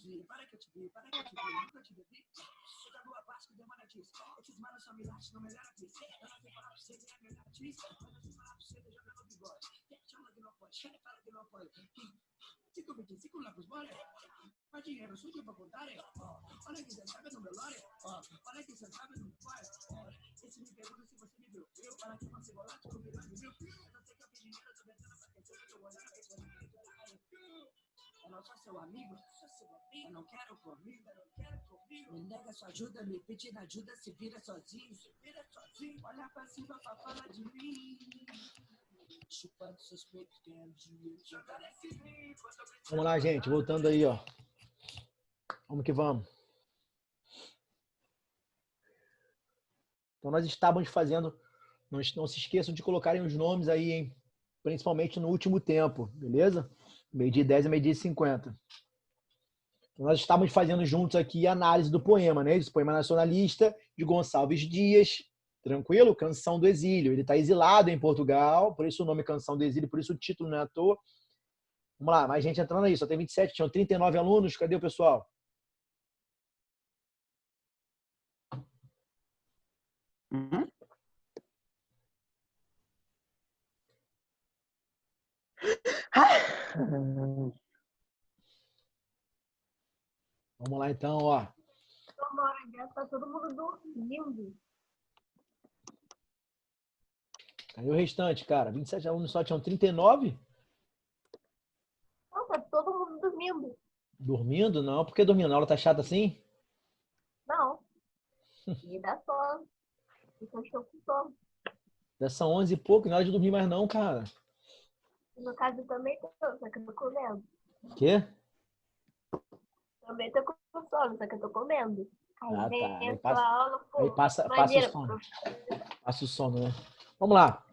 vi, nunca te vi. Eu já dou a parte que demora disso. Esses manos só me latem, não melhora a pista. Eu não sei falar pra você, é a melhor atriz. Mas eu sei falar pra você, joga no bigode. Chama que não pode, chama fala que não pode. 5,25 lá pros bora. Mas dinheiro sujo pra contar, olha que você sabe no meu lore, olha que você sabe no faz. Esse me pergunta se você me viu. Eu, para que você volante com milhões de mil. Eu não sei que eu fiz dinheiro, eu tô pensando pra aquecer. Eu tô olhando que você eu não sou seu amigo, eu não quero comigo, me nega sua ajuda, me pedindo ajuda, se vira sozinho, olha pra cima pra falar de mim, chupando seus peitos, tem dinheiro, jogar nesse rio. Vamos lá, gente, voltando aí, ó. Vamos que vamos. Então nós estávamos fazendo, não se esqueçam de colocarem os nomes aí, hein? Principalmente no último tempo, beleza? Meio-dia 10 e meio-dia 50. Então, nós estávamos fazendo juntos aqui a análise do poema, né? Esse poema nacionalista de Gonçalves Dias, tranquilo? Canção do Exílio. Ele está exilado em Portugal, por isso o nome Canção do Exílio, por isso o título não é à toa. Vamos lá, mais gente entrando aí, só tem 27, tinham 39 alunos, cadê o pessoal? Vamos lá então, ó. Tá todo mundo dormindo. Cadê o restante, cara? 27 alunos só tinham 39? Não, tá todo mundo dormindo. Dormindo? Não, por que dormindo? A aula tá chata assim? Não. E dá sono. Então estou com sono. Já são 11 e pouco, não é hora de dormir mais não, cara. No caso, eu também tô, só que eu tô comendo. Quê? Também tô com sono, só que eu tô comendo. Aí Ah, vem tá. Aí a passa, aula, pô. aí passa o Maneiro. sono. Passa o sono, né? Vamos lá.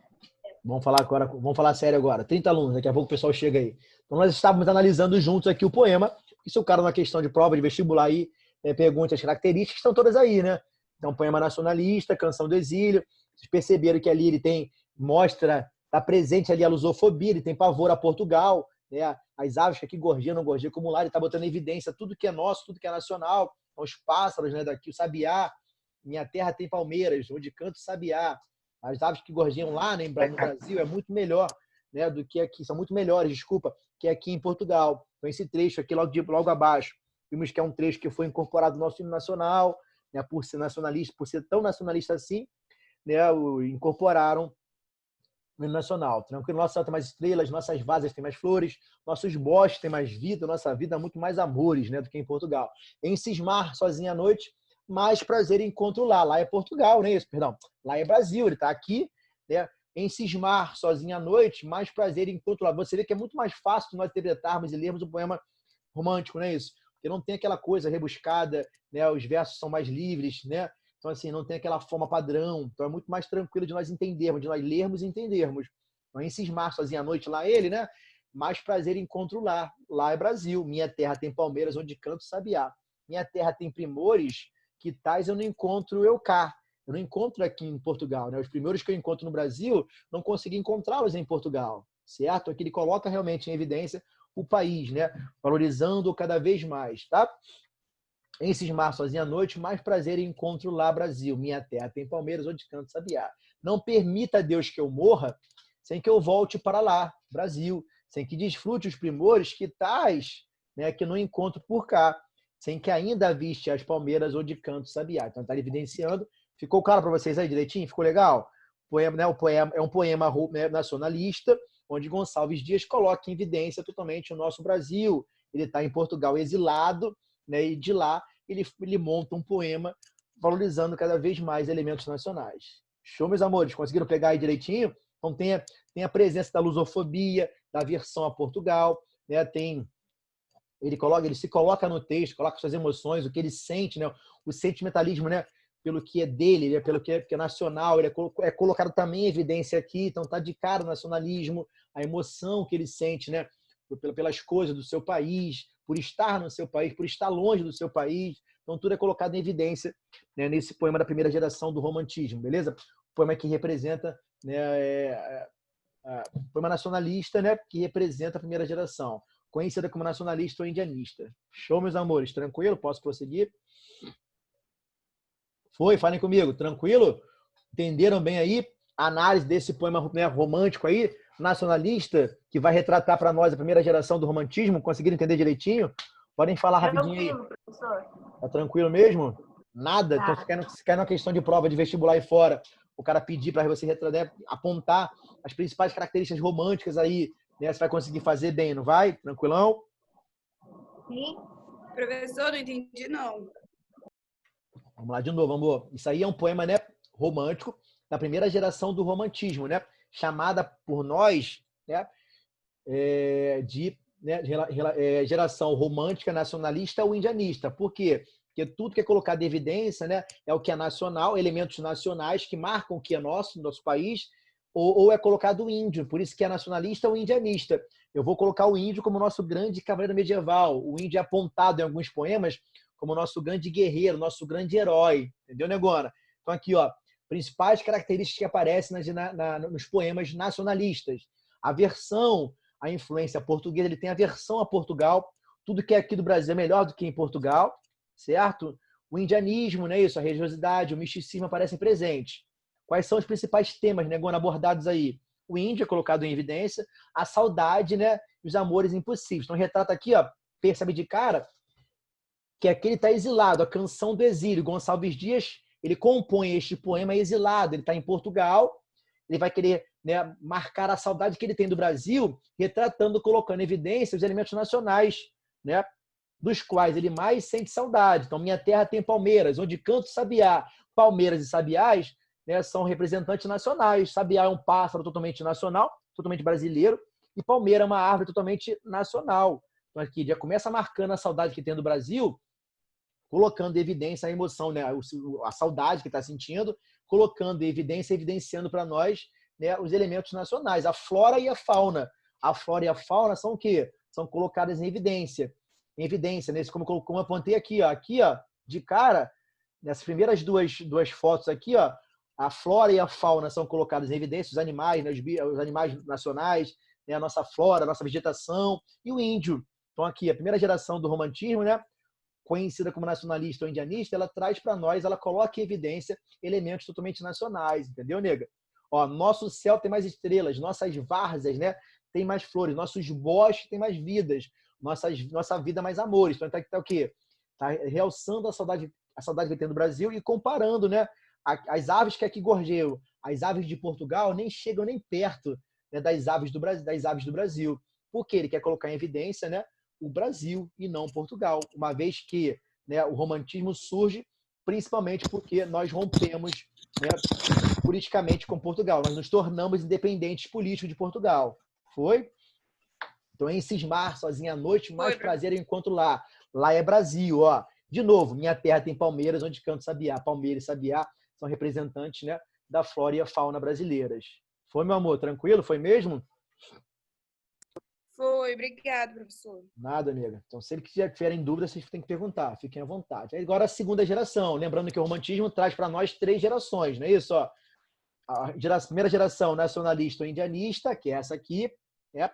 Vamos falar agora, vamos falar sério agora. 30 alunos, daqui a pouco o pessoal chega aí. Então nós estávamos analisando juntos aqui o poema. E se o cara na questão de prova de vestibular aí pergunte as características, estão todas aí, né? Então, poema nacionalista, Canção do Exílio. Vocês perceberam que ali ele tem, mostra, está presente ali a lusofobia, ele tem pavor a Portugal, né? As aves que aqui gorjeiam, não gorjeiam como lá, ele está botando em evidência tudo que é nosso, tudo que é nacional. Então, os pássaros, né, daqui, o sabiá. Minha terra tem palmeiras, onde canto sabiá. As aves que gorjeiam lá, né, no Brasil é muito melhor, né, do que aqui, são muito melhores, desculpa, que aqui em Portugal. Então, esse trecho aqui, logo abaixo, vimos que é um trecho que foi incorporado no nosso hino nacional, né, por ser nacionalista, por ser tão nacionalista assim, né, incorporaram no hino nacional. Tranquilo, nosso céu tem mais estrelas, nossas vasas têm mais flores, nossos bosques têm mais vida, nossa vida muito mais amores, né, do que em Portugal. Em cismar sozinho à noite, mais prazer e encontro lá. Lá é Portugal, não é isso? Perdão. Lá é Brasil, ele está aqui, né? Em cismar sozinho à noite, mais prazer e encontro lá. Você vê que é muito mais fácil nós interpretarmos e lermos um poema romântico, não é isso? Porque não tem aquela coisa rebuscada, né? Os versos são mais livres, né? Então, assim, não tem aquela forma padrão. Então, é muito mais tranquilo de nós entendermos, de nós lermos e entendermos. Então, em cismar sozinho à noite, lá ele, né? Mais prazer e encontro lá. Lá é Brasil. Minha terra tem palmeiras, onde canto sabiá. Minha terra tem primores, que tais eu não encontro eu cá. Eu não encontro aqui em Portugal, né? Os primeiros que eu encontro no Brasil, não consegui encontrá-los em Portugal, certo? Aqui ele coloca realmente em evidência o país, né? Valorizando cada vez mais, tá? Em cismar sozinho à noite, mais prazer e encontro lá, Brasil. Minha terra tem palmeiras, onde canto sabiá. Não permita, Deus, que eu morra sem que eu volte para lá, Brasil. Sem que desfrute os primores que tais, né, que não encontro por cá. Sem que ainda viste as palmeiras onde canto sabiá. Então está evidenciando. Ficou claro para vocês aí direitinho? Ficou legal? Poema, né? O poema é um poema nacionalista, onde Gonçalves Dias coloca em evidência totalmente o nosso Brasil. Ele está em Portugal exilado, né? E de lá ele monta um poema valorizando cada vez mais elementos nacionais. Show, meus amores? Conseguiram pegar aí direitinho? Então tem a presença da lusofobia, da aversão a Portugal, né? Ele se coloca no texto, coloca suas emoções, o que ele sente, né? O sentimentalismo, né? Pelo que é dele, pelo que é nacional, ele é colocado também em evidência aqui, então tá de cara o nacionalismo, a emoção que ele sente, né? Pelas coisas do seu país, por estar no seu país, por estar longe do seu país. Então tudo é colocado em evidência, né, nesse poema da primeira geração do romantismo, beleza? O poema que representa, né, poema nacionalista, né, que representa a primeira geração. conhecida como nacionalista ou indianista. Show, meus amores. Tranquilo? Posso prosseguir? Foi? Falem comigo. Tranquilo? Entenderam bem aí a análise desse poema, né, romântico aí, nacionalista, que vai retratar para nós a primeira geração do romantismo? Conseguiram entender direitinho? Podem falar rapidinho aí. Tranquilo, professor. Tá tranquilo mesmo? Nada? Então, Tá. se quer uma questão de prova de vestibular aí fora, o cara pedir para você apontar as principais características românticas aí, né? Você vai conseguir fazer bem, não vai? Tranquilão? Sim. Professor, não entendi, não. Vamos lá de novo, amor. Isso aí é um poema, né, romântico da primeira geração do romantismo, né? Chamada por nós, né, de geração romântica, nacionalista ou indianista. Por quê? Porque tudo que é colocado em evidência, né, é o que é nacional, elementos nacionais que marcam o que é nosso país, ou é colocado o índio, por isso que é nacionalista ou indianista. Eu vou colocar o índio como nosso grande cavaleiro medieval. O índio é apontado em alguns poemas como nosso grande guerreiro, nosso grande herói. Entendeu, Negona? Então aqui, ó, principais características que aparecem nos poemas nacionalistas. Aversão à influência portuguesa, ele tem aversão a Portugal. Tudo que é aqui do Brasil é melhor do que em Portugal, certo? O indianismo, né, isso, a religiosidade, o misticismo aparecem presentes. Quais são os principais temas, Negona, abordados aí? O índio é colocado em evidência, a saudade, né, e os amores impossíveis. Então retrata aqui, ó, percebe de cara que aqui ele está exilado, a canção do exílio. Gonçalves Dias, ele compõe este poema exilado, ele está em Portugal, ele vai querer, né, marcar a saudade que ele tem do Brasil, retratando, colocando em evidência os elementos nacionais, né, dos quais ele mais sente saudade. Então, minha terra tem palmeiras, onde canto sabiá. Palmeiras e sabiás, né, são representantes nacionais. Sabiá é um pássaro totalmente nacional, totalmente brasileiro, e palmeira é uma árvore totalmente nacional. Então, aqui já começa marcando a saudade que tem do Brasil, colocando em evidência a emoção, né, a saudade que está sentindo, colocando em evidência, evidenciando para nós, né, os elementos nacionais, a flora e a fauna. A flora e a fauna são o quê? São colocadas em evidência. Em evidência, nesse, como eu apontei aqui, ó, de cara, nessas primeiras duas fotos aqui, ó, a flora e a fauna são colocadas em evidência, os animais, né, os animais nacionais, né, a nossa flora, a nossa vegetação, e o índio. Então, aqui, a primeira geração do romantismo, né, conhecida como nacionalista ou indianista, ela traz para nós, ela coloca em evidência elementos totalmente nacionais, entendeu, nega? Ó, nosso céu tem mais estrelas, nossas várzeas, né, tem mais flores, nossos bosques têm mais vidas, nossa vida mais amores. Então, tá o quê? Tá realçando a saudade que tem do Brasil e comparando, né, as aves que aqui gorjeiam. As aves de Portugal nem chegam nem perto, né, das aves do Brasil. Porque ele quer colocar em evidência, né, o Brasil e não Portugal, uma vez que, né, o romantismo surge principalmente porque nós rompemos, né, politicamente com Portugal. Nós nos tornamos independentes políticos de Portugal. Foi? Então, em cismar sozinho à noite, mais prazer eu encontro lá. Lá é Brasil, ó. De novo, minha terra tem palmeiras, onde canto sabiá. Palmeira e sabiá são representantes, né, da flora e a fauna brasileiras. Foi, meu amor? Tranquilo? Foi mesmo? Foi, obrigado, professor. Nada, nega. Então, sempre que tiverem dúvidas, vocês têm que perguntar. Fiquem à vontade. Agora, a segunda geração. Lembrando que o romantismo traz para nós 3 gerações, não é isso? Ó, primeira geração nacionalista ou indianista, que é essa aqui. É.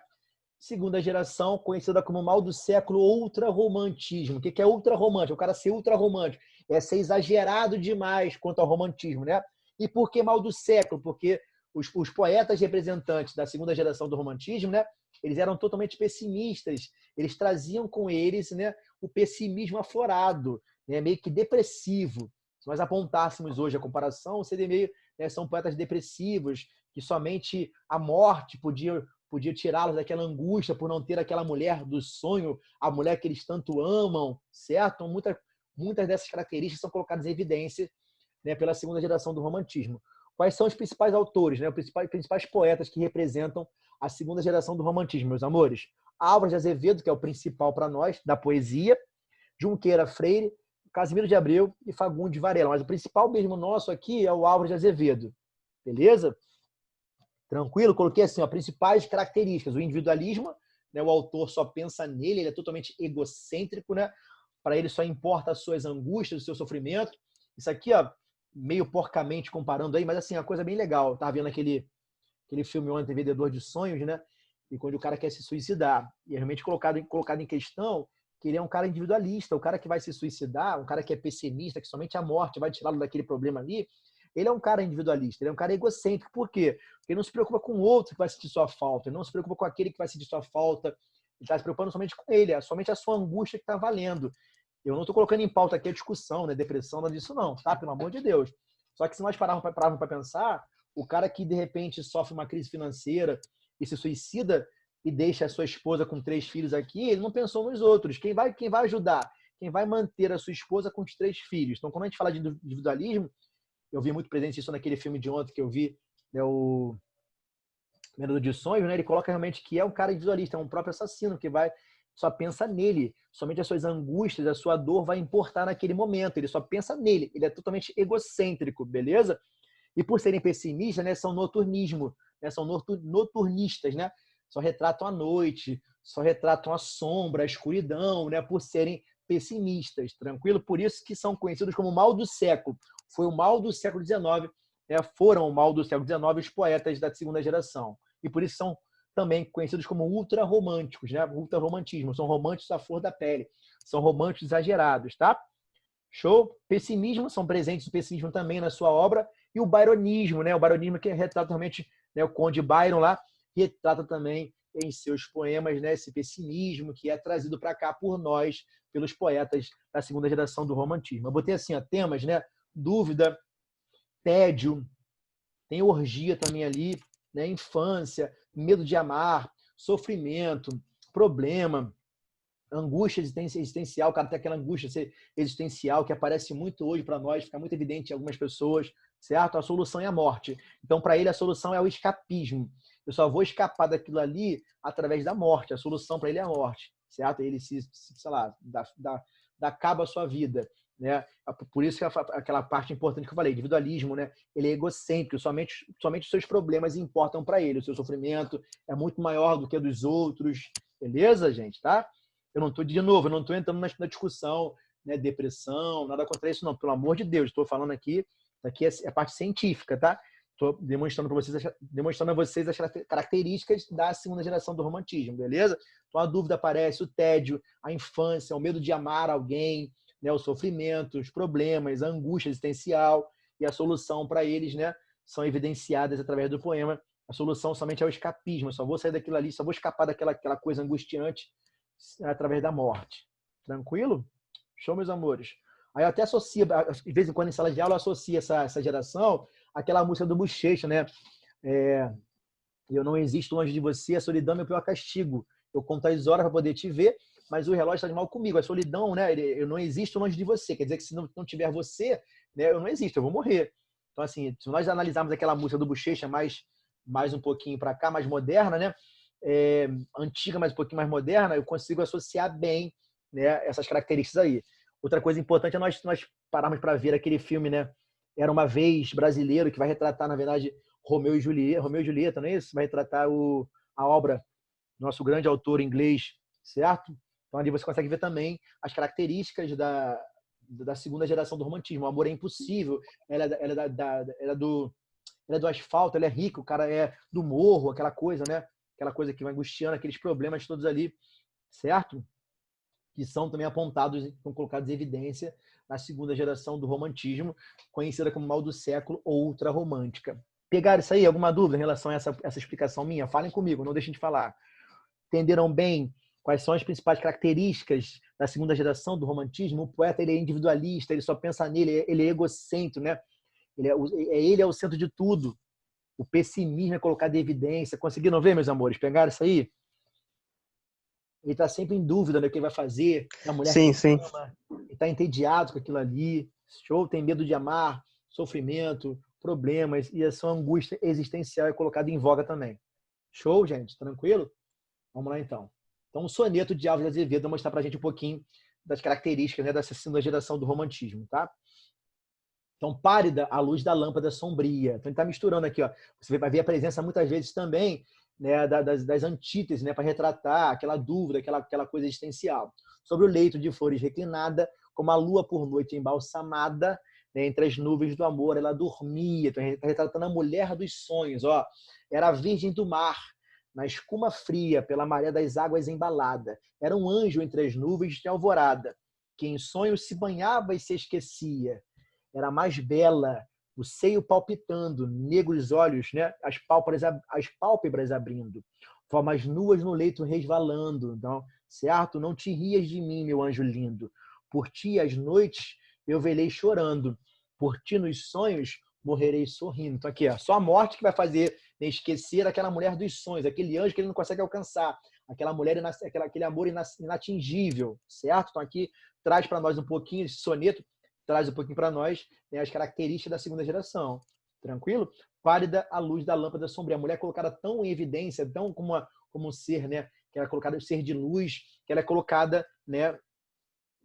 Segunda geração, conhecida como mal do século, ultrarromantismo. O que é ultrarromântico? O cara ser ultrarromântico é ser exagerado demais quanto ao romantismo, né? E por que mal do século? Porque os poetas representantes da segunda geração do romantismo, né, eles eram totalmente pessimistas. Eles traziam com eles, né, o pessimismo aflorado, né, meio que depressivo. Se nós apontássemos hoje a comparação, seria meio, né, são poetas depressivos, que somente a morte podia tirá-los daquela angústia por não ter aquela mulher do sonho, a mulher que eles tanto amam, certo? Então, muitas dessas características são colocadas em evidência, né, pela segunda geração do romantismo. Quais são os principais autores, né, os principais poetas que representam a segunda geração do romantismo, meus amores? Álvares de Azevedo, que é o principal para nós, da poesia, Junqueira Freire, Casimiro de Abreu e Fagundes Varela. Mas o principal mesmo nosso aqui é o Álvares de Azevedo. Beleza? Tranquilo? Coloquei assim, ó, principais características. O individualismo, né, o autor só pensa nele, ele é totalmente egocêntrico, né? Para ele só importa as suas angústias, o seu sofrimento. Isso aqui, ó, meio porcamente comparando aí, mas assim, uma coisa bem legal. Eu tava vendo aquele filme ontem, Vendedor de Sonhos, né? e quando o cara quer se suicidar. E é realmente colocado em questão que ele é um cara individualista, o cara que vai se suicidar, um cara que é pessimista, que somente a morte vai tirá-lo daquele problema ali, ele é um cara individualista, ele é um cara egocêntrico. Por quê? Porque ele não se preocupa com o outro que vai sentir sua falta, ele não se preocupa com aquele que vai sentir sua falta, ele está se preocupando somente com ele, é somente a sua angústia que está valendo. Eu não estou colocando em pauta aqui a discussão, né, depressão, nada disso não, tá? Pelo amor de Deus. Só que se nós pararmos para pensar, o cara que de repente sofre uma crise financeira e se suicida e deixa a sua esposa com 3 filhos aqui, ele não pensou nos outros. Quem vai ajudar? Quem vai manter a sua esposa com os 3 filhos? Então, quando a gente fala de individualismo, eu vi muito presente isso naquele filme de ontem que eu vi, né, o Menino de Sonhos, né? Ele coloca realmente que é um cara individualista, é um próprio assassino que só pensa nele. Somente as suas angústias, a sua dor vai importar naquele momento. Ele só pensa nele. Ele é totalmente egocêntrico, beleza? E por serem pessimistas, né, são noturnismo, né, são noturnistas, né? Só retratam a noite, só retratam a sombra, a escuridão, né? Por serem pessimistas, tranquilo? Por isso que são conhecidos como mal do século. Foi o mal do século XIX, né? Foram o mal do século XIX os poetas da segunda geração. E por isso são também conhecidos como ultrarromânticos, né? Ultrarromantismo, são românticos à flor da pele, são românticos exagerados, tá? Show? Pessimismo, são presentes o pessimismo também na sua obra, e o byronismo, né? O byronismo que retrata realmente, né, o Conde Byron lá, retrata também em seus poemas, né, esse pessimismo que é trazido para cá por nós, pelos poetas da segunda geração do romantismo. Eu botei assim, ó, temas, né? Dúvida, tédio, tem orgia também ali, né? Infância, medo de amar, sofrimento, problema, angústia existencial, cara, tem aquela angústia existencial que aparece muito hoje para nós, fica muito evidente em algumas pessoas, certo? A solução é a morte. Então, para ele, a solução é o escapismo. Eu só vou escapar daquilo ali através da morte. A solução para ele é a morte, certo? Ele sei lá, dá cabo à sua vida, né? Por isso que aquela parte importante que eu falei, individualismo, né? Ele é egocêntrico, somente os seus problemas importam para ele. O seu sofrimento é muito maior do que o dos outros, beleza, gente, tá? Eu não estou, de novo, eu não estou entrando na discussão, né, depressão, nada contra isso, não. Pelo amor de Deus, estou falando aqui é a parte científica, tá? Estou demonstrando a vocês as características da segunda geração do romantismo, beleza? Então a dúvida aparece, o tédio, a infância, o medo de amar alguém, né, o sofrimento, os problemas, a angústia existencial e a solução para eles, né, são evidenciadas através do poema. A solução somente é o escapismo. Eu só vou sair daquilo ali, só vou escapar daquela coisa angustiante através da morte. Tranquilo? Show, meus amores. Aí eu até associo, de vez em quando em sala de aula, eu associo essa geração àquela música do Bochecha, né? Eu não existo longe de você, a solidão é meu pior castigo. Eu conto as horas para poder te ver, mas o relógio está de mal comigo. A solidão, né? Eu não existo longe de você. Quer dizer que se não tiver você, né, eu não existo, eu vou morrer. Então, assim, se nós analisarmos aquela música do Bochecha mais um pouquinho para cá, mais moderna, né? Antiga, mas um pouquinho mais moderna, eu consigo associar bem, né, essas características aí. Outra coisa importante é nós pararmos para ver aquele filme, né? Era uma vez brasileiro, que vai retratar, na verdade, Romeu e Julieta, não é isso? Vai retratar a obra do nosso grande autor inglês, certo? Então ali você consegue ver também as características da segunda geração do romantismo. O amor é impossível, ela é do asfalto, ela é rica, o cara é do morro, aquela coisa, né? Aquela coisa que vai angustiando, aqueles problemas todos ali, certo? Que são também apontados, são colocados em evidência na segunda geração do romantismo, conhecida como mal do século ou ultrarromântica. Pegaram isso aí? Alguma dúvida em relação a essa explicação minha? Falem comigo, não deixem de falar. Entenderam bem quais são as principais características da segunda geração do romantismo? O poeta, ele é individualista, ele só pensa nele, ele é egocêntrico, né? Ele é o centro de tudo. O pessimismo é colocado em evidência. Conseguiram ver, meus amores? Pegaram isso aí? Ele está sempre em dúvida do que vai fazer, da mulher Sim, que sim. ama, ele está entediado com aquilo ali, show, tem medo de amar, sofrimento, problemas, e essa angústia existencial é colocada em voga também. Show, gente? Tranquilo? Vamos lá, então. Então, o soneto de Álvares de Azevedo vai mostrar para a gente um pouquinho das características, né, dessa segunda geração do romantismo, tá? Então, pálida à luz da lâmpada sombria. Então, ele está misturando aqui, ó. Você vai ver a presença, muitas vezes, também, né, das antíteses, né, para retratar aquela dúvida, aquela coisa existencial. Sobre o leito de flores reclinada, como a lua por noite embalsamada, né, entre as nuvens do amor, ela dormia. Então, está retratando a mulher dos sonhos. Ó. Era a virgem do mar, na escuma fria, pela maré das águas embalada. Era um anjo entre as nuvens de alvorada, que em sonhos se banhava e se esquecia. Era mais bela, o seio palpitando, negros olhos, né? As pálpebras abrindo, formas nuas no leito resvalando. Então, certo? Não te rias de mim, meu anjo lindo. Por ti, às noites, eu velei chorando. Por ti, nos sonhos, morrerei sorrindo. Então, aqui, ó, só a morte que vai fazer esquecer aquela mulher dos sonhos, aquele anjo que ele não consegue alcançar, aquela mulher, aquele amor inatingível, certo? Então, aqui traz para nós um pouquinho, esse soneto traz um pouquinho para nós, né, as características da segunda geração. Tranquilo? Pálida à luz da lâmpada sombria. A mulher colocada tão em evidência, tão como um ser, né? Que ela é colocada um ser de luz, que ela é colocada, né,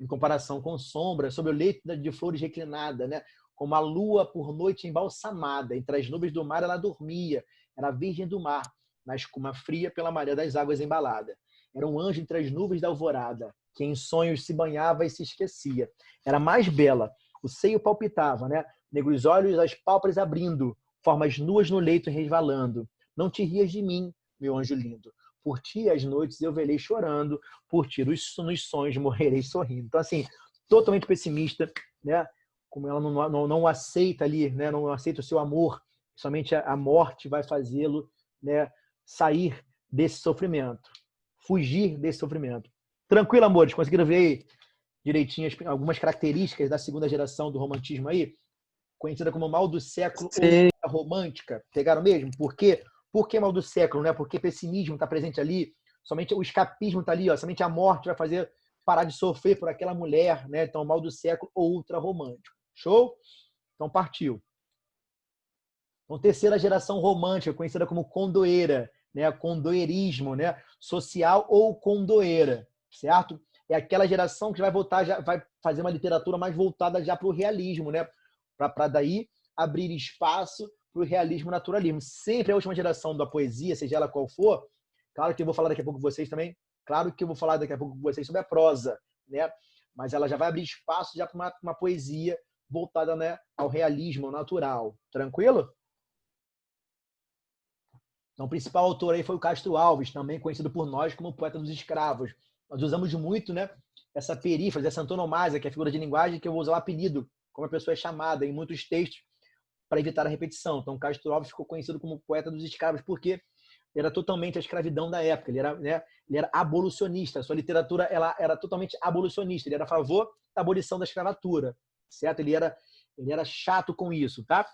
em comparação com sombra, sobre o leito de flores reclinada, né? Como a lua por noite embalsamada. Entre as nuvens do mar ela dormia. Era a virgem do mar, na escuma fria pela maré das águas embalada. Era um anjo entre as nuvens da alvorada, que em sonhos se banhava e se esquecia. Era mais bela, o seio palpitava, né? Negros olhos, as pálpebras abrindo, formas nuas no leito resvalando. Não te rias de mim, meu anjo lindo. Por ti, às noites, eu velei chorando. Por ti, nos sonhos, morrerei sorrindo. Então, assim, totalmente pessimista, né? Como ela não aceita ali, né? Não aceita o seu amor. Somente a morte vai fazê-lo, né, sair desse sofrimento. Fugir desse sofrimento. Tranquilo, amores? Conseguiram ver aí direitinho algumas características da segunda geração do romantismo aí? Conhecida como mal do século ou romântica. Pegaram mesmo? Por quê? Por que mal do século, né? Porque pessimismo está presente ali, somente o escapismo está ali, ó, somente a morte vai fazer parar de sofrer por aquela mulher, né? Então, mal do século ou ultra romântico. Show? Então, partiu. Então, terceira geração romântica, conhecida como condoeira, né? Condoeirismo, né? Social ou condoeira, certo? É aquela geração que vai voltar, já vai fazer uma literatura mais voltada já para o realismo, né? Para daí abrir espaço para o realismo naturalismo. Sempre a última geração da poesia, seja ela qual for, claro que eu vou falar daqui a pouco com vocês também, claro que eu vou falar daqui a pouco com vocês sobre a prosa, né? Mas ela já vai abrir espaço já para uma poesia voltada, né, ao realismo, ao natural. Tranquilo? Então, o principal autor aí foi o Castro Alves, também conhecido por nós como poeta dos escravos. Nós usamos muito, né, essa perífrase, essa antonomásia, que é a figura de linguagem, que eu vou usar o apelido, como a pessoa é chamada em muitos textos, para evitar a repetição. Então, Castro Alves ficou conhecido como poeta dos escravos, porque era totalmente a escravidão da época. Ele era, né, ele era abolicionista. A sua literatura ela era totalmente abolicionista. Ele era a favor da abolição da escravatura, certo? Ele era chato com isso, tá?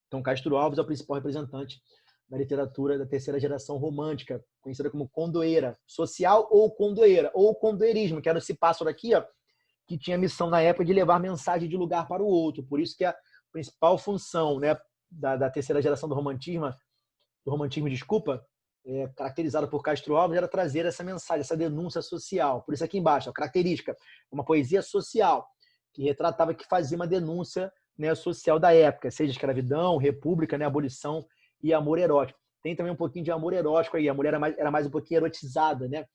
Então, Castro Alves é o principal representante da literatura da terceira geração romântica, conhecida como condoeira, social ou condoeirismo, que era esse pássaro aqui, ó, que tinha a missão na época de levar mensagem de lugar para o outro. Por isso que a principal função, né, da terceira geração do romantismo, desculpa, caracterizada por Castro Alves, era trazer essa mensagem, essa denúncia social. Por isso aqui embaixo, a característica, uma poesia social, que retratava, que fazia uma denúncia, né, social da época, seja escravidão, república, né, abolição e amor erótico. Tem também um pouquinho de amor erótico aí, a mulher era mais um pouquinho erotizada, né?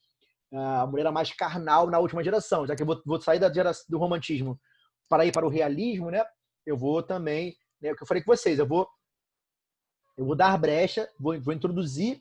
A mulher era mais carnal na última geração, já que eu vou sair do romantismo para ir para o realismo, né? Eu vou também, né, o que eu falei com vocês, eu vou dar brecha, vou introduzir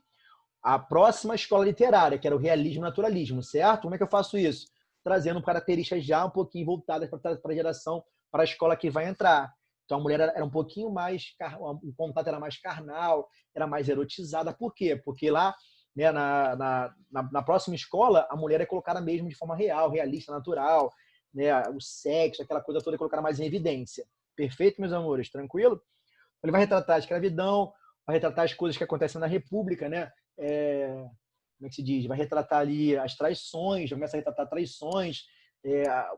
a próxima escola literária, que era o realismo e naturalismo, certo? Como é que eu faço isso? Trazendo características já um pouquinho voltadas para a geração, para a escola que vai entrar. Então a mulher era um pouquinho mais, o contato era mais carnal, era mais erotizada. Por quê? Porque lá, né, na próxima escola, a mulher é colocada mesmo de forma real, realista, natural, né, o sexo, aquela coisa toda é colocada mais em evidência. Perfeito, meus amores? Tranquilo? Ele vai retratar a escravidão, vai retratar as coisas que acontecem na República, né? Como é que se diz? Vai retratar ali as traições, começa a retratar traições,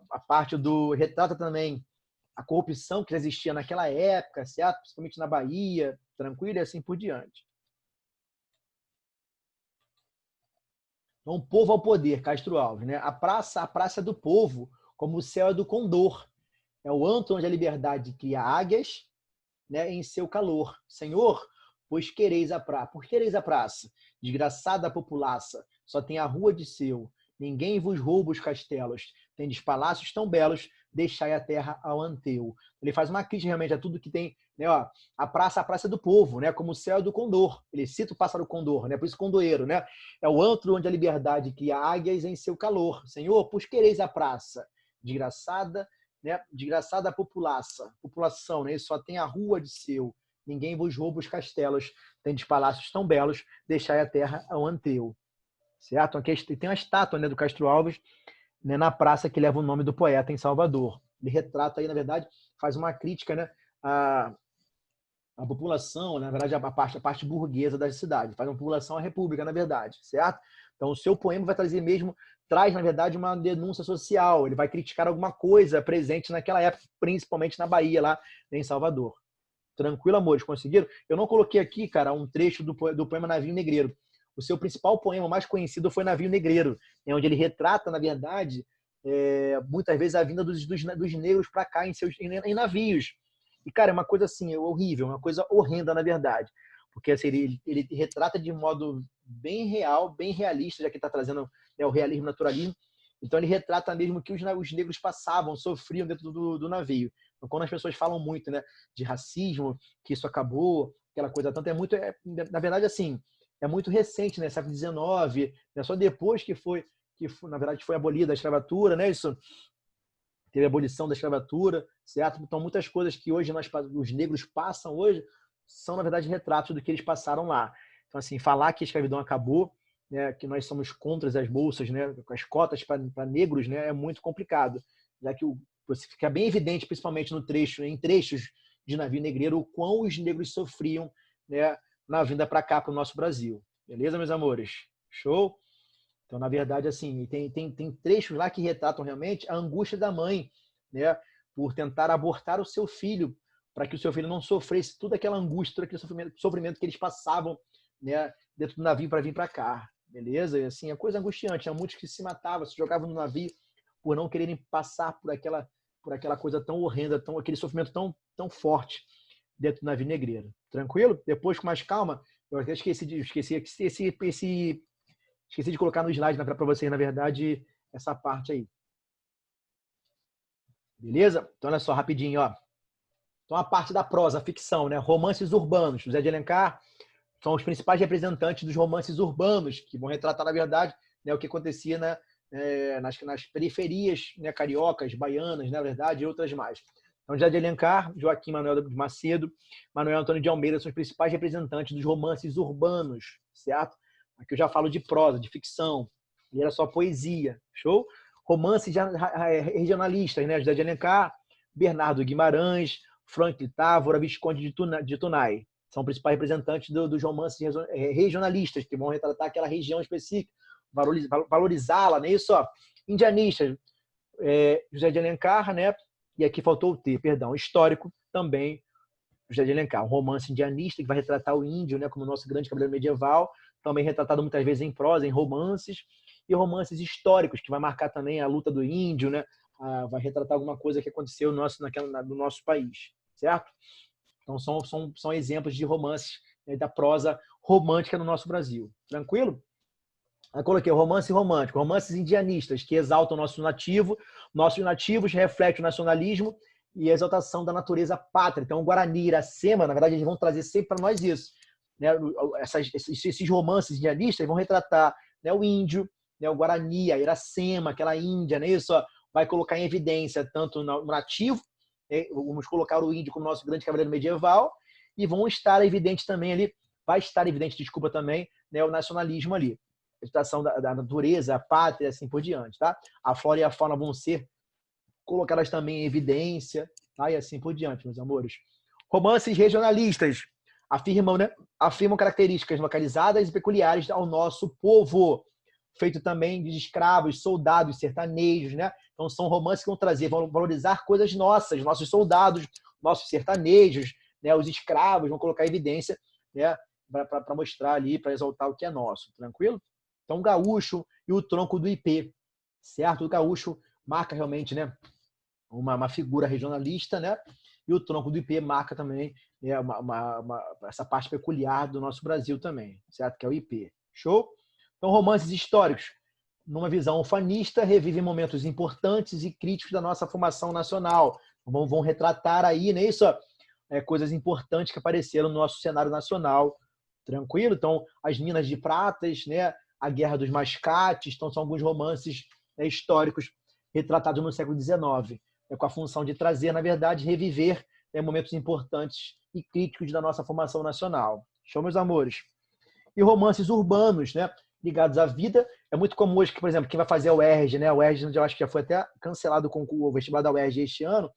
a parte do... Retrata também a corrupção que já existia naquela época, certo? Principalmente na Bahia, tranquilo, e assim por diante. Então, o povo ao poder, Castro Alves, né? A praça é do povo, como o céu é do condor. É o antro onde a liberdade cria águias, né, em seu calor. Senhor, pois quereis a praça. Por quereis a praça? Desgraçada populaça, só tem a rua de seu. ninguém vos rouba os castelos. Tendes palácios tão belos, deixai a terra ao anteu. Ele faz uma crítica realmente a tudo que tem, né, ó, a praça do povo, né, como o céu do condor. Ele cita o pássaro condor, né, por isso condoeiro, né? É o antro onde a liberdade cria águias em seu calor. Senhor, pois quereis a praça, desgraçada, né, desgraçada população, né? Só tem a rua de seu. Ninguém vos rouba os castelos, tendes palácios tão belos, deixai a terra ao anteu. Certo? Aqui tem uma estátua, né, do Castro Alves, né, na praça que leva o nome do poeta em Salvador. Ele retrata aí, na verdade, faz uma crítica, né, à população, na verdade, a parte burguesa da cidade. Faz uma população à república, na verdade, certo? Então, o seu poema vai trazer mesmo, traz, na verdade, uma denúncia social. Ele vai criticar alguma coisa presente naquela época, principalmente na Bahia, lá em Salvador. Tranquilo, amores? Conseguiram? Eu não coloquei aqui, cara, um trecho do poema Navio Negreiro. O seu principal poema mais conhecido foi Navio Negreiro, onde ele retrata, na verdade, muitas vezes a vinda dos negros para cá em navios. E, cara, é uma coisa assim, horrível, uma coisa horrenda, na verdade. Porque assim, ele retrata de modo bem real, bem realista, já que está trazendo, né, o realismo, naturalismo. Então, ele retrata mesmo que os negros passavam, sofriam dentro do navio. Então, quando as pessoas falam muito, né, de racismo, que isso acabou, aquela coisa tanto, na verdade, assim, é muito recente, né? Século XIX, né? Só depois que na verdade, foi abolida a escravatura, né? Isso teve a abolição da escravatura, certo? Então, muitas coisas que hoje os negros passam hoje são, na verdade, retratos do que eles passaram lá. Então, assim, falar que a escravidão acabou, né, que nós somos contra as bolsas, né, as cotas para negros, né, é muito complicado, já que você fica bem evidente, principalmente em trechos de Navio Negreiro, o quão os negros sofriam, né, na vinda para cá, para o nosso Brasil. Beleza, meus amores? Show? Então, na verdade, assim, tem trechos lá que retratam realmente a angústia da mãe, né, por tentar abortar o seu filho, para que o seu filho não sofresse toda aquela angústia, todo aquele sofrimento que eles passavam, né, dentro do navio para vir para cá. Beleza? E, assim, é coisa angustiante. Tinha muitos que se matavam, se jogavam no navio por não quererem passar por aquela coisa tão horrenda, aquele sofrimento tão forte dentro do navio negreiro. Tranquilo? Depois, com mais calma, eu até esqueci de colocar no slide para vocês, na verdade, essa parte aí. Beleza? Então, olha só, rapidinho, ó. Então, a parte da prosa, a ficção, né? Romances urbanos. José de Alencar são os principais representantes dos romances urbanos, que vão retratar, na verdade, né, o que acontecia nas periferias, né, cariocas, baianas, na verdade, e outras mais. Então, José de Alencar, Joaquim Manuel de Macedo, Manuel Antônio de Almeida são os principais representantes dos romances urbanos, certo? Aqui eu já falo de prosa, de ficção, e era só poesia, show? Romances regionalistas, né? José de Alencar, Bernardo Guimarães, Franklin Távora, Visconde de Tunai. São os principais representantes dos romances regionalistas, que vão retratar aquela região específica, valorizá-la, não é isso? Ó. Indianistas, José de Alencar, né? E aqui faltou o T, perdão, histórico também, José de Alencar. Um romance indianista que vai retratar o índio, né, como o nosso grande cavaleiro medieval, também retratado muitas vezes em prosa, em romances, e romances históricos, que vai marcar também a luta do índio, né? Vai retratar alguma coisa que aconteceu no nosso país, certo? Então, são exemplos de romances, né, da prosa romântica no nosso Brasil. Tranquilo? Eu coloquei romance romântico, romances indianistas, que exaltam o nosso nativo. Nossos nativos refletem o nacionalismo e a exaltação da natureza pátria. Então, o Guarani, Iracema, na verdade, eles vão trazer sempre para nós isso. Né? Esses romances indianistas vão retratar, né, o índio, né, o Guarani, a Iracema, aquela Índia, né? Isso vai colocar em evidência tanto no nativo, né? Vamos colocar o índio como nosso grande cavaleiro medieval, e vão estar evidente também ali, vai estar evidente, desculpa também, né, o nacionalismo ali. A situação da natureza, a pátria, assim por diante, tá? A flora e a fauna vão ser colocadas também em evidência, tá? E assim por diante, meus amores. Romances regionalistas afirmam características localizadas e peculiares ao nosso povo, feito também de escravos, soldados, sertanejos, né? Então são romances que vão valorizar coisas nossas, nossos soldados, nossos sertanejos, né? Os escravos vão colocar em evidência, né? Para mostrar ali, para exaltar o que é nosso, tranquilo? Então, o gaúcho e o tronco do IP, certo? O gaúcho marca realmente, né, uma figura regionalista, né? E o tronco do IP marca também, né, essa parte peculiar do nosso Brasil também, certo? Que é o IP. Show? Então, romances históricos. numa visão ufanista, revivem momentos importantes e críticos da nossa formação nacional. Vão retratar aí, né, isso, coisas importantes que apareceram no nosso cenário nacional. Tranquilo? Então, as Minas de Pratas, né, a Guerra dos Mascates, então são alguns romances, né, históricos retratados no século XIX, com a função de trazer, na verdade, reviver, né, momentos importantes e críticos da nossa formação nacional. Show, meus amores? E romances urbanos, né, ligados à vida. É muito comum hoje que, por exemplo, quem vai fazer a UERJ, né, a UERJ, eu acho que já foi até cancelado o vestibular da UERJ este ano,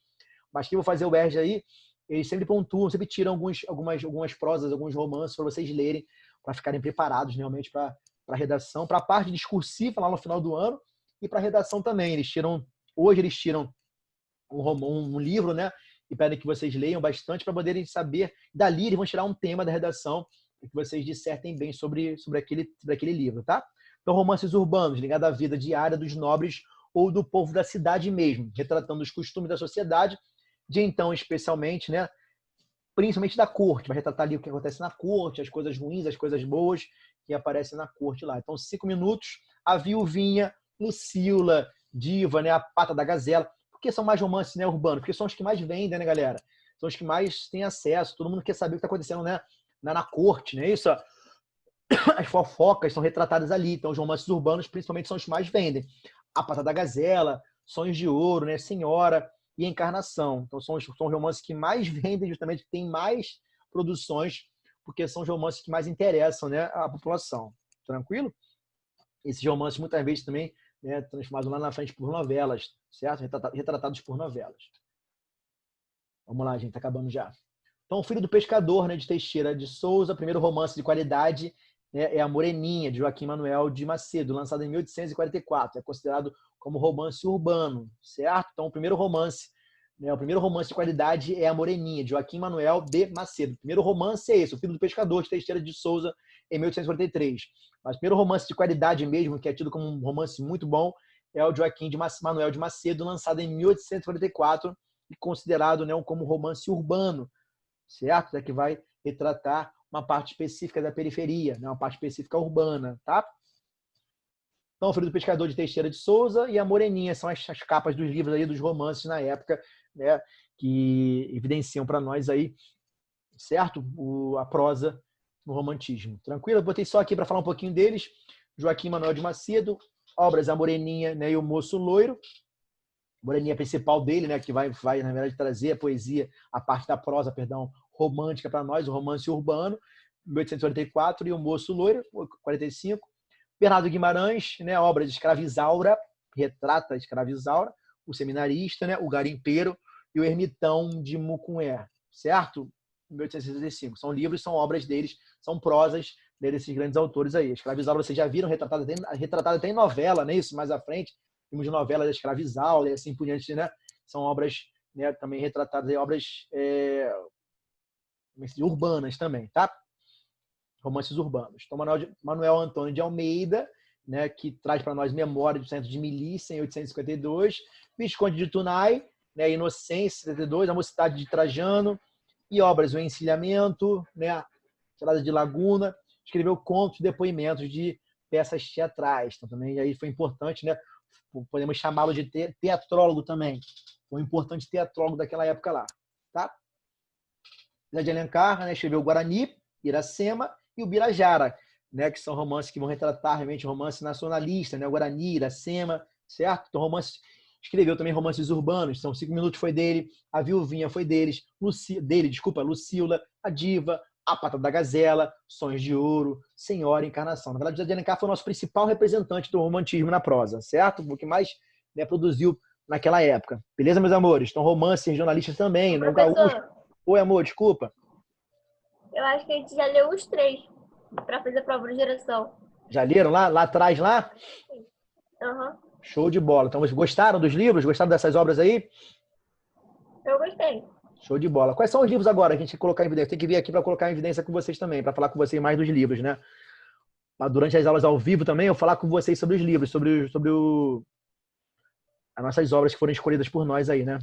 mas quem vai fazer o UERJ aí, eles sempre pontuam, sempre tiram algumas prosas, alguns romances para vocês lerem, para ficarem preparados realmente para a redação, para a parte discursiva lá no final do ano e para a redação também. Hoje eles tiram um livro, né, e pedem que vocês leiam bastante para poderem saber. Dali eles vão tirar um tema da redação para que vocês dissertem bem sobre aquele livro, tá? Então, romances urbanos ligados à vida diária dos nobres ou do povo da cidade mesmo, retratando os costumes da sociedade, de então especialmente, né, principalmente da corte, vai retratar ali o que acontece na corte, as coisas ruins, as coisas boas que aparecem na corte lá. Então, 5 minutos, a Viuvinha, Lucila, Diva, né, a Pata da Gazela. Por que são mais romances, né, urbanos? Porque são os que mais vendem, né, galera? São os que mais têm acesso, todo mundo quer saber o que está acontecendo, né, na corte, né? Isso, as fofocas são retratadas ali. Então, os romances urbanos, principalmente, são os que mais vendem. A Pata da Gazela, Sonhos de Ouro, né, Senhora e Encarnação. Então, são os romances que mais vendem, justamente, que tem mais produções, porque são os romances que mais interessam, né, a população. Tranquilo? Esses romances, muitas vezes, também, né, transformados lá na frente por novelas, certo? Retratados por novelas. Vamos lá, gente, tá acabando já. Então, O Filho do Pescador, né, de Teixeira de Souza, primeiro romance de qualidade, né, é A Moreninha, de Joaquim Manuel de Macedo, lançado em 1844. É considerado como romance urbano, certo? Então, o primeiro romance, né, o primeiro romance de qualidade é A Moreninha, de Joaquim Manuel de Macedo. O primeiro romance é esse, O Filho do Pescador, de Teixeira de Souza, em 1843. Mas o primeiro romance de qualidade mesmo, que é tido como um romance muito bom, é o Joaquim Manuel de Macedo, lançado em 1844 e considerado, né, como romance urbano, certo? É que vai retratar uma parte específica da periferia, né? Uma parte específica urbana, tá? Então, O Filho do Pescador, de Teixeira de Souza, e A Moreninha são as capas dos livros aí, dos romances na época, né, que evidenciam para nós aí, certo? A prosa no romantismo. Tranquilo? Eu botei só aqui para falar um pouquinho deles. Joaquim Manuel de Macedo, obras A Moreninha, né, e O Moço Loiro. A Moreninha principal dele, né, que vai, na verdade, trazer a poesia, a parte da prosa, perdão, romântica para nós, o romance urbano, 1844, e O Moço Loiro, 45. Bernardo Guimarães, né, a obra de Escravizaura, retrata a Escravizaura, o seminarista, né, o garimpeiro e o ermitão de Mucunhé, certo? 1865. São livros, são obras deles, são prosas desses grandes autores aí. A Escravizaura vocês já viram retratada até em novela, né, isso mais à frente, temos de novela da Escravizaura e assim por diante, né? São obras, né, também retratadas, obras urbanas também, tá? Romances urbanos. Então, Manuel Antônio de Almeida, né, que traz para nós Memória do Centro de Milícia, em 1852. Visconde de Tunai, né, Inocência, 72. A Mocidade de Trajano. E obras O Encilhamento, né, Tirada de Laguna. Escreveu contos e depoimentos de peças teatrais. Então, também aí foi importante, né? Podemos chamá-lo de teatrólogo também. Foi um importante teatrólogo daquela época lá, tá? Zé de Alencar, né, escreveu Guarani, Iracema e o Birajara, né, que são romances que vão retratar realmente romance nacionalista, né, o Guarani, Iracema, certo? Então, escreveu também romances urbanos, são 5 minutos foi dele, A Viuvinha foi Lucila, A Diva, A Pata da Gazela, Sonhos de Ouro, Senhora e Encarnação. Na verdade, José de Alencar foi o nosso principal representante do romantismo na prosa, certo? O que mais, né, produziu naquela época. Beleza, meus amores? Então, romance regionalista também, né? O gaúcho. Oi, amor, desculpa. Eu acho que a gente já leu os 3 para fazer a prova de geração. Já leram lá atrás lá? Uhum. Show de bola. Então, vocês gostaram dos livros? Gostaram dessas obras aí? Eu gostei. Show de bola. Quais são os livros agora que a gente tem que colocar em evidência? Tem que vir aqui para colocar em evidência com vocês também, para falar com vocês mais dos livros, né? Durante as aulas ao vivo também, eu falar com vocês sobre os livros, sobre as nossas obras que foram escolhidas por nós aí, né?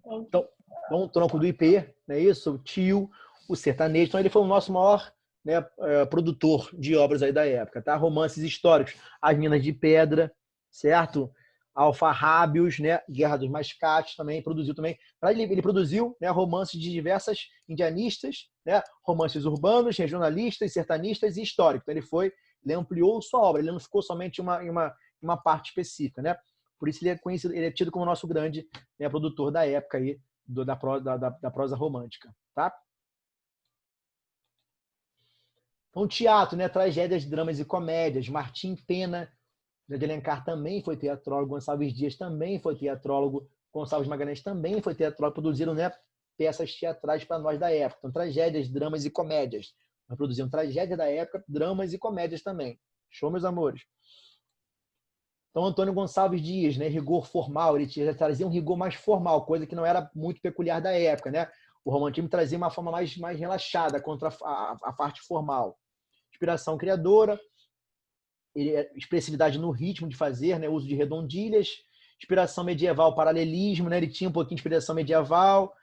Então, o Tronco do IP, não é isso? O Tio, o Sertanejo. Então, ele foi o nosso maior, né, produtor de obras aí da época, tá? Romances históricos, As Minas de Pedra, certo? Alfarrábios, né? Guerra dos Mascates também produziu também. Ele produziu, né, romances de diversas indianistas, né? Romances urbanos, regionalistas, sertanistas e históricos. Então ele ampliou sua obra, ele não ficou somente em uma parte específica, né? Por isso ele é conhecido, ele é tido como o nosso grande, né, produtor da época aí da prosa romântica, tá? Então, teatro, né? Tragédias, dramas e comédias. Martim Pena de Alencar também foi teatrólogo, Gonçalves Dias também foi teatrólogo, Gonçalves Magalhães também foi teatrólogo, produziram, né, peças teatrais para nós da época. Então, tragédias, dramas e comédias. Nós produzimos tragédia da época, dramas e comédias também. Show, meus amores? Então, Antônio Gonçalves Dias, né, rigor formal, ele trazia um rigor mais formal, coisa que não era muito peculiar da época, né? O romantismo trazia uma forma mais relaxada contra a parte formal. Inspiração criadora, expressividade no ritmo de fazer, né? Uso de redondilhas, inspiração medieval, paralelismo, né? Ele tinha um pouquinho de inspiração medieval,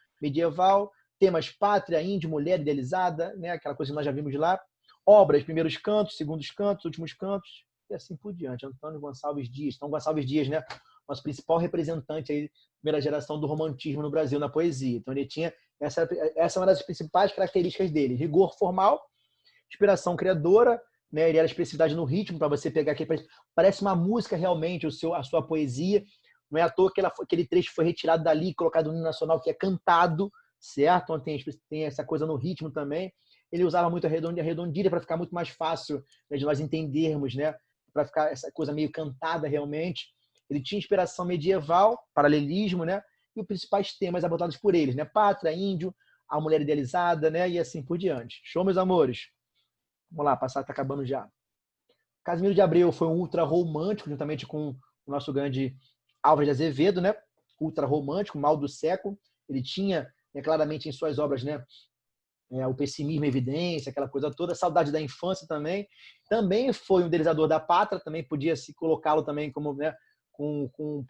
temas pátria, índio, mulher idealizada, né? Aquela coisa que nós já vimos lá. Obras, primeiros cantos, segundos cantos, últimos cantos, e assim por diante. Antônio Gonçalves Dias. Então, Gonçalves Dias, né? Nosso principal representante aí, primeira geração do romantismo no Brasil, na poesia. Então, ele tinha essa é uma das principais características dele. Rigor formal, inspiração criadora, né? Ele era expressividade no ritmo, para você pegar aqui, parece uma música realmente, a sua poesia. Não é à toa que aquele trecho foi retirado dali, colocado no hino nacional, que é cantado, certo? Então, tem essa coisa no ritmo também. Ele usava muito a redondilha para ficar muito mais fácil, né, de nós entendermos, né? Para ficar essa coisa meio cantada realmente. Ele tinha inspiração medieval, paralelismo, né? E os principais temas abordados por eles, né? Pátria, índio, a mulher idealizada, né? E assim por diante. Show, meus amores? Vamos lá, passar, tá acabando já. Casimiro de Abreu foi um ultra romântico, juntamente com o nosso grande Álvares de Azevedo, né? Ultra romântico, mal do século. Ele tinha, né, claramente em suas obras, né, o pessimismo em evidência, aquela coisa toda, saudade da infância também. Também foi um idealizador da pátria, também podia se colocá-lo também como, né, com um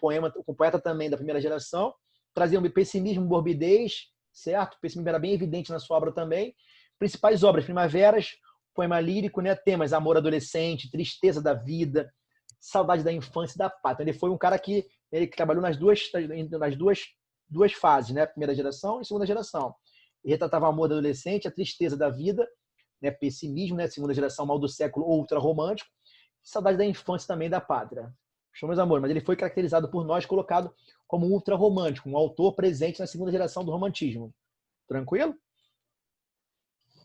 poeta também da primeira geração. Trazia um pessimismo, morbidez, certo? O pessimismo era bem evidente na sua obra também. Principais obras: Primaveras, poema lírico, né? Temas: amor adolescente, tristeza da vida, saudade da infância e da pátria. Ele foi um cara que ele trabalhou nas duas fases, né? Primeira geração e segunda geração. Ele retratava o amor do adolescente, a tristeza da vida, né? Pessimismo, né? Segunda geração, mal do século, ultra romântico, saudade da infância também da pátria. Show, meus amores. Mas ele foi caracterizado por nós, colocado como ultra romântico, um autor presente na segunda geração do romantismo. Tranquilo?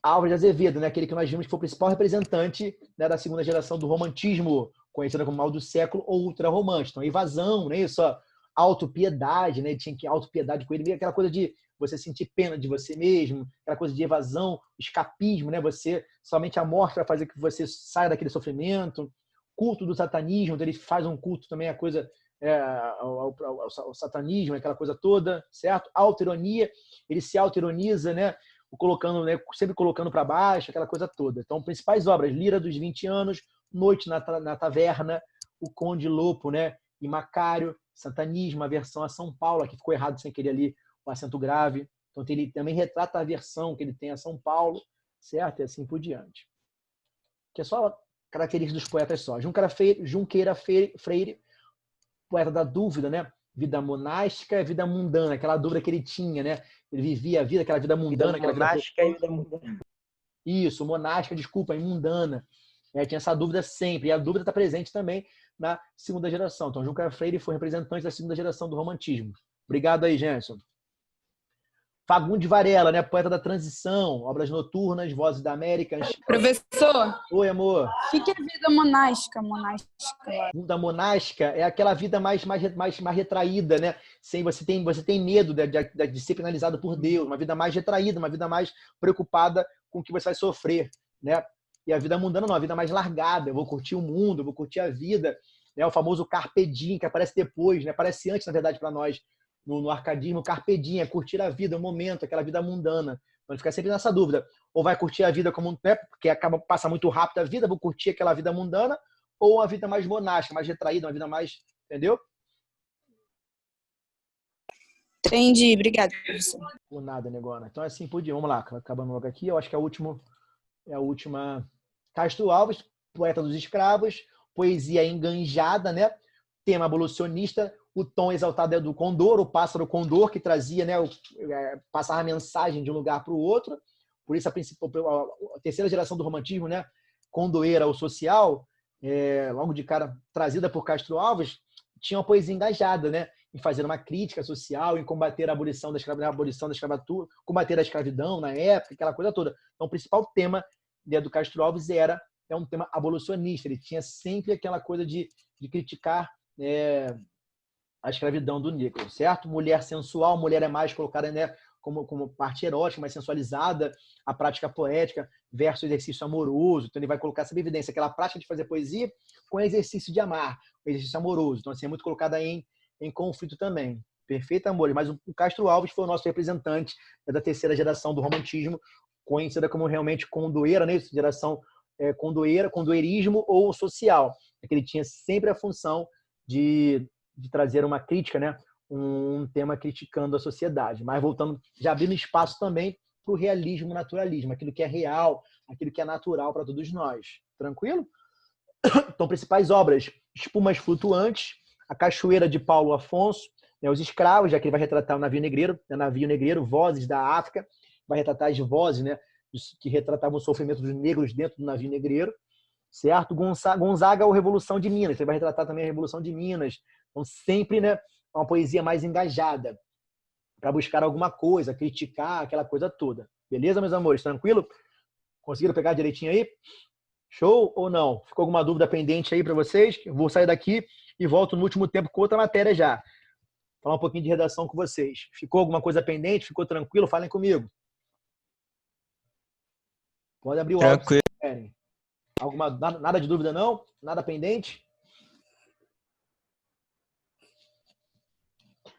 Álvares de Azevedo, né? Aquele que nós vimos que foi o principal representante, né, da segunda geração do romantismo, conhecido como mal do século ou ultra-romântico. Então, evasão, né? Isso, autopiedade, né? Tinha que autopiedade com ele, aquela coisa de você sentir pena de você mesmo, aquela coisa de evasão, escapismo, né? Somente a morte vai fazer que você saia daquele sofrimento. Culto do satanismo, então ele faz um culto também, a coisa ao satanismo, aquela coisa toda, certo? Autoironia, ele se autoironiza, né? Colocando, né, sempre colocando para baixo, aquela coisa toda. Então, principais obras: Lira dos 20 anos, Noite na Taverna, O Conde Lopo, né, e Macário, Santanismo, a versão a São Paulo, que ficou errado sem querer ali o acento grave. Então, ele também retrata a versão que ele tem a São Paulo, certo? E assim por diante. Que é só característica dos poetas só. Junqueira Freire, poeta da dúvida, né? Vida monástica e vida mundana, aquela dúvida que ele tinha, né? Ele vivia a vida, aquela vida mundana. Vida monástica e vida mundana. Isso, monástica, desculpa, e mundana. Tinha essa dúvida sempre. E a dúvida está presente também na segunda geração. Então, Junqueira Freire foi representante da segunda geração do romantismo. Obrigado aí, Jenson. Fagundes Varela, né? Poeta da transição, obras noturnas, Vozes da América. Professor, Oi, amor. o que é vida monástica? Vida monástica é aquela vida mais retraída, né? Sem você tem medo de ser penalizado por Deus, uma vida mais retraída, uma vida mais preocupada com o que você vai sofrer, né? E a vida mundana não, a vida mais largada. Eu vou curtir o mundo, eu vou curtir a vida, né? O famoso carpe diem, que aparece depois, né? Aparece antes, na verdade, para nós no arcadismo. Carpe diem é curtir a vida, o momento, aquela vida mundana. Então, fica sempre nessa dúvida. Ou vai curtir a vida como, né? Porque passa muito rápido a vida, vou curtir aquela vida mundana, ou uma vida mais monástica, mais retraída, uma vida mais... Entendeu? Entendi, obrigada, professor. Por nada, negona. Então, é assim por dia. Vamos lá, acabando logo aqui. Eu acho que é o último É a última. Castro Alves, poeta dos escravos, poesia enganjada, né? Tema abolicionista, o tom exaltado é do condor, o pássaro condor, que trazia, né, passava a mensagem de um lugar para o outro. Por isso, a terceira geração do romantismo, né, condoeira ou social, logo de cara trazida por Castro Alves, tinha uma poesia engajada, né, em fazer uma crítica social, em combater a abolição da escravatura, combater a escravidão na época, aquela coisa toda. Então, o principal tema, né, do Castro Alves é um tema abolicionista. Ele tinha sempre aquela coisa de criticar a escravidão do negro, certo? Mulher sensual, mulher é mais colocada, né, como parte erótica, mais sensualizada, a prática poética versus o exercício amoroso. Então ele vai colocar essa evidência, aquela prática de fazer poesia com o exercício de amar, o exercício amoroso. Então assim, é muito colocada em conflito também. Perfeito, amor. Mas o Castro Alves foi o nosso representante da terceira geração do romantismo, conhecida como realmente condoeira, né? Geração condoeirismo ou social. É que ele tinha sempre a função de trazer uma crítica, né? Um tema criticando a sociedade. Mas voltando, já abrindo espaço também para o realismo, naturalismo, aquilo que é real, aquilo que é natural para todos nós. Tranquilo? Então, principais obras: Espumas Flutuantes, A Cachoeira de Paulo Afonso, né, Os Escravos, já que ele vai retratar o navio negreiro, Vozes da África, vai retratar as vozes, né, que retratavam o sofrimento dos negros dentro do navio negreiro, certo? Gonzaga, ou Revolução de Minas, ele vai retratar também a Revolução de Minas. Então, sempre, né, uma poesia mais engajada, para buscar alguma coisa, criticar, aquela coisa toda. Beleza, meus amores? Tranquilo? Conseguiram pegar direitinho aí? Show ou não? Ficou alguma dúvida pendente aí para vocês? Eu vou sair daqui e volto no último tempo com outra matéria já. Falar um pouquinho de redação com vocês. Ficou alguma coisa pendente? Ficou tranquilo? Falem comigo. Pode abrir o áudio se Tranquilo. querem. Nada de dúvida não? Nada pendente?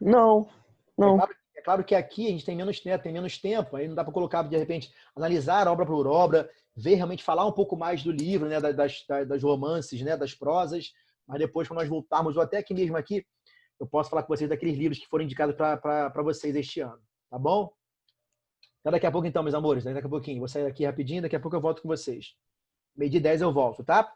Não. É claro que aqui a gente tem menos tempo, aí não dá para colocar, de repente, analisar obra por obra, ver realmente, falar um pouco mais do livro, né, das romances, né, das prosas, mas depois, quando nós voltarmos, ou até aqui mesmo aqui, eu posso falar com vocês daqueles livros que foram indicados para vocês este ano, tá bom? Até daqui a pouco então, meus amores, daqui a pouquinho. Vou sair aqui rapidinho, daqui a pouco eu volto com vocês. 12h10 eu volto, tá?